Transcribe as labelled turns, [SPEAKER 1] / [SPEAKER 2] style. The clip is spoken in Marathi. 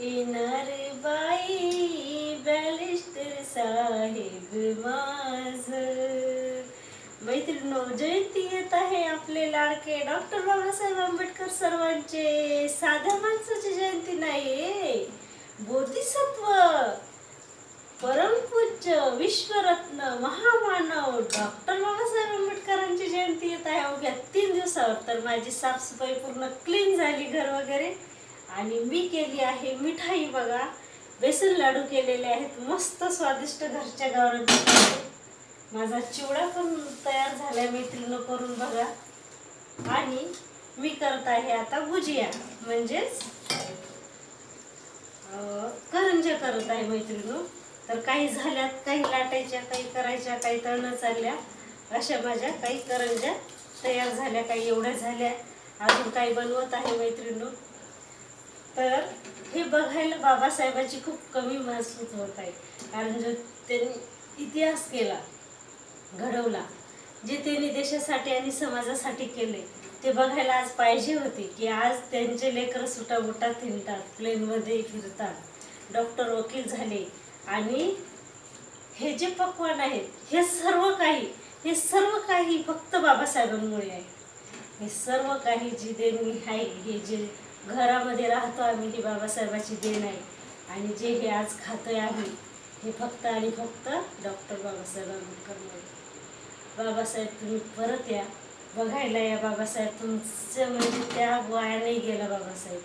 [SPEAKER 1] येणार बाई बॅरिस्टर साहेब माझ. मैत्रिणींनो, जयंती येत आहे आपले लाडके डॉक्टर बाबासाहेब आंबेडकर सर्वांचे. साध्या माणसाची जयंती नाही, बोधिसत्व परमपूज्य विश्वरत्न महामानव डॉक्टर बाबासाहेब आंबेडकरांची जयंती येत आहे अवघ्या 3 दिवसावर. तर माझी साफसफाई पूर्ण क्लीन झाली, घर वगैरे, आणि मी केली आहे मिठाई. बघा, बेसन लाडू केलेले आहेत मस्त स्वादिष्ट घरच्या गावरान. माझा चिवडा पण तयार झालाय मैत्रिणी, करून बघा. आणि मी करत आहे आता भुजिया, म्हणजेच करंज्या करत आहे मैत्रिणी. तर काही झाल्यात, काही लाटायच्या, काही करायच्या, काही तळणं चालल्या. अशा माझ्या काही करंज्या तयार झाल्या, काही एवढ्या झाल्या, अजून काही बनवत आहे मैत्रिणी. तर हे बघायला बाबासाहेबाची खूप कमी महसूस होत आहे, कारण जो त्यांनी इतिहास केला, घडवला, जे त्यांनी देशासाठी आणि समाजासाठी केले, ते बघायला आज पाहिजे होते. की आज त्यांचे लेकरं सुटाबुटा फिरतात, प्लेनमध्ये फिरतात, डॉक्टर वकील झाले, आणि हे जे पक्वान आहेत, हे सर्व काही फक्त बाबासाहेबांमुळे आहे. हे सर्व काही जी देणगी आहे, हे जे घरामध्ये राहतो आम्ही, ही बाबासाहेबाची देण आहे. आणि जे हे आज खातोय आम्ही, हे फक्त आणि फक्त डॉक्टर बाबासाहेब आंबेडकरमुळे. बाबासाहेब, तुम्ही परत या, बघायला या बाबासाहेब. तुमचं म्हणजे त्या वाया नाही गेला बाबासाहेब.